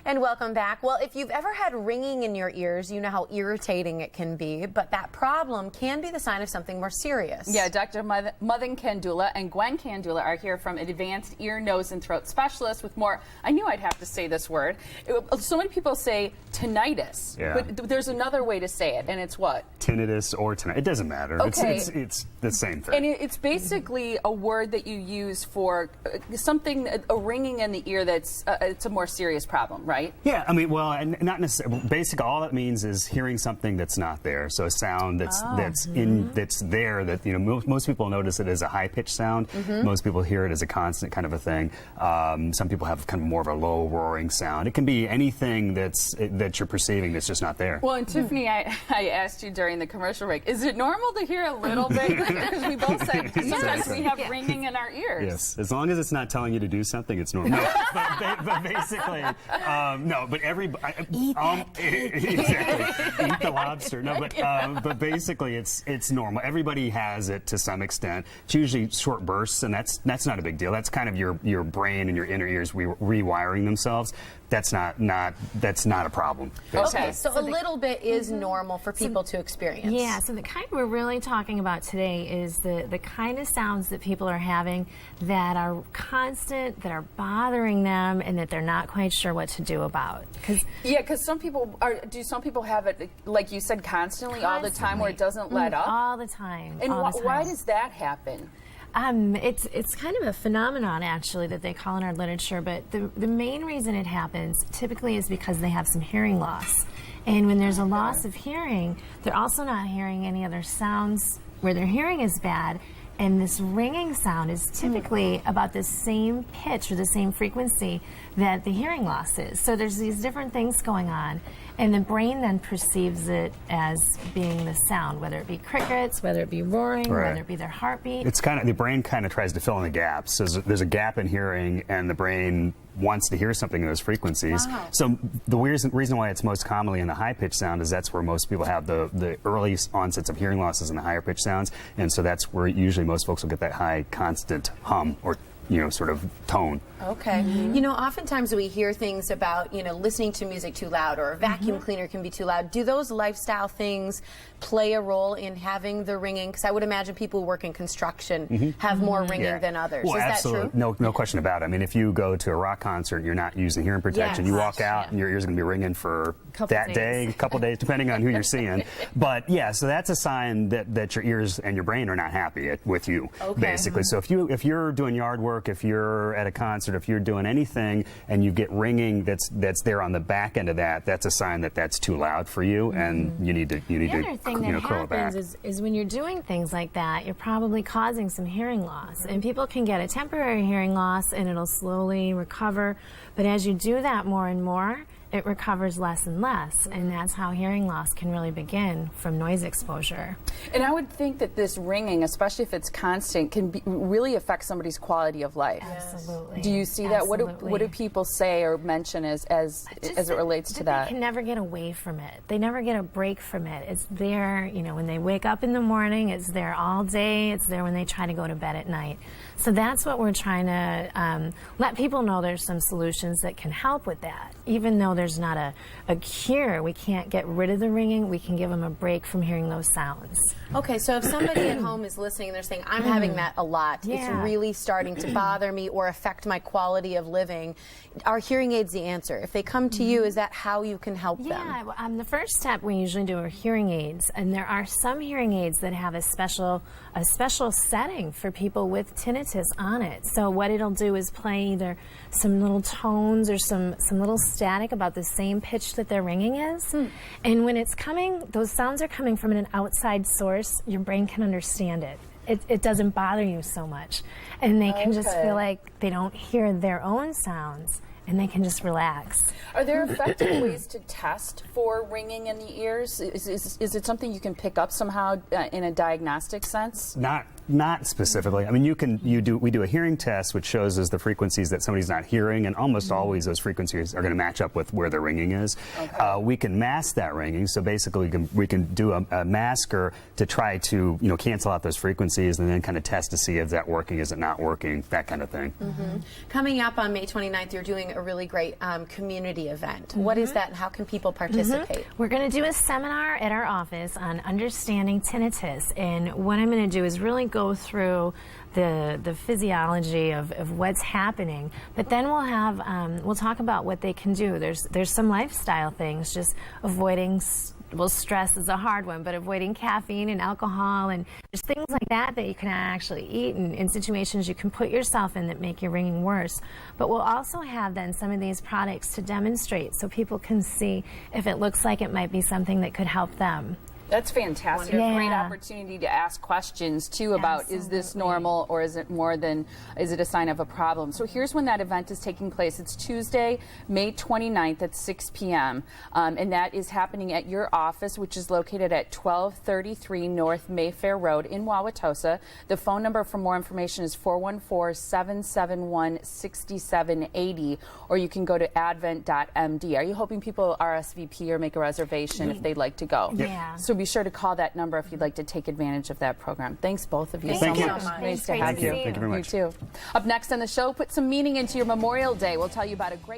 And welcome back. Well, if you've ever had ringing in your ears, you know how irritating it can be, but that problem can be the sign of something more serious. Yeah, Dr. Mothen Kandula and Gwen Kandula are here from an advanced ear, nose, and throat specialist with more. I knew I'd have to say this word. So many people say tinnitus, but there's another way to say it, and it's what? Tinnitus or tinnitus. It doesn't matter. Okay. It's the same thing. And it's basically a word that you use for something, a ringing in the ear that's it's a more serious problem, right? Yeah, I mean, well, not necessarily. Basically, all it means is hearing something that's not there. So a sound that's that's there. That most people notice it as a high pitched sound. Most people hear it as a constant kind of a thing. Some people have kind of more of a low roaring sound. It can be anything that you're perceiving that's just not there. Well, and Tiffany, I asked you during the commercial break, is it normal to hear a little bit? Because we both said sometimes we have ringing in our ears. Yes, as long as it's not telling you to do something, it's normal. No, but basically, no. But everybody exactly eat the lobster. No, but basically, it's normal. Everybody has it to some extent. It's usually short bursts, and that's not a big deal. That's kind of your brain and your inner ears rewiring themselves. That's not a problem. Basically. Okay, so a little bit is normal for people to experience. Yeah, so the kind we're really talking about today is the kind of sounds that people are having that are constant, that are bothering them, and that they're not quite sure what to do about. Because some people do some people have it, like you said, constantly, all the time, where it doesn't let up? All the time. And why does that happen? It's kind of a phenomenon, actually, that they call in our literature, but the main reason it happens typically is because they have some hearing loss. And when there's a loss of hearing, they're also not hearing any other sounds where their hearing is bad. And this ringing sound is typically about the same pitch or the same frequency that the hearing loss is. So there's these different things going on, and the brain then perceives it as being the sound, whether it be crickets, whether it be roaring, whether it be their heartbeat. It's the brain kind of tries to fill in the gaps. There's a gap in hearing, and the brain wants to hear something in those frequencies. Wow. So the reason why it's most commonly in the high-pitched sound is that's where most people have the early onsets of hearing losses in the higher-pitched sounds, and so that's where usually most folks will get that high constant hum or sort of tone. Okay. Oftentimes we hear things about, listening to music too loud, or a vacuum cleaner can be too loud. Do those lifestyle things play a role in having the ringing? Because I would imagine people who work in construction have more ringing than others. Well, is absolutely. that true? No question about it. I mean, if you go to a rock concert and you're not using hearing protection, you walk out and your ear's going to be ringing for that day, a couple days, depending on who you're seeing. But yeah, so that's a sign that your ears and your brain are not happy with you, basically. So if you're doing yard work, if you're at a concert, if you're doing anything and you get ringing that's there on the back end of that, that's a sign that that's too loud for you, and you need to the other thing that happens is when you're doing things like that, you're probably causing some hearing loss, and people can get a temporary hearing loss and it'll slowly recover, but as you do that more and more, it recovers less and less, and that's how hearing loss can really begin, from noise exposure. And I would think that this ringing, especially if it's constant, can really affect somebody's quality of life. Absolutely. Do you see that? What do people say or mention as it relates to that? They can never get away from it. They never get a break from it. It's there, when they wake up in the morning, it's there all day, it's there when they try to go to bed at night. So that's what we're trying to let people know. There's some solutions that can help with that. Even though there's not a cure, we can't get rid of the ringing, we can give them a break from hearing those sounds. Okay, so if somebody at home is listening and they're saying, I'm having that a lot, it's really starting to bother me or affect my quality of living, are hearing aids the answer? If they come to you, is that how you can help them? Yeah, the first step we usually do are hearing aids, and there are some hearing aids that have a special setting for people with tinnitus on it. So what it'll do is play either some little tones or some little static about the same pitch that their ringing is. And when it's coming, those sounds are coming from an outside source, your brain can understand it. It doesn't bother you so much. And they can just feel like they don't hear their own sounds, and they can just relax. Are there effective ways to test for ringing in the ears? Is it something you can pick up somehow in a diagnostic sense? Not Not specifically. I mean, we do a hearing test, which shows us the frequencies that somebody's not hearing, and almost always those frequencies are going to match up with where the ringing is. Okay. We can mask that ringing, so basically we can do a masker to try to cancel out those frequencies, and then kind of test to see if that's working, is it not working, that kind of thing. Coming up on May 29th, you're doing a really great community event. What is that, and how can people participate? We're going to do a seminar at our office on understanding tinnitus, and what I'm going to do is really go through the physiology of what's happening, but then we'll talk about what they can do. There's some lifestyle things, just avoiding, well, stress is a hard one, but avoiding caffeine and alcohol, and there's things like that you can actually eat, and in situations you can put yourself in that make your ringing worse. But we'll also have then some of these products to demonstrate so people can see if it looks like it might be something that could help them. That's fantastic. Yeah. A great opportunity to ask questions too about is this normal, or is it is it a sign of a problem? So here's when that event is taking place. It's Tuesday, May 29th at 6 p.m. And that is happening at your office, which is located at 1233 North Mayfair Road in Wauwatosa. The phone number for more information is 414-771-6780, or you can go to advent.md. Are you hoping people RSVP or make a reservation if they'd like to go? Yeah. So be sure to call that number if you'd like to take advantage of that program. Thanks, both of you, so Thank you. much. Nice to Thank have you. you. Thank you very much. You too. Up next on the show, put some meaning into your Memorial Day. We'll tell you about a great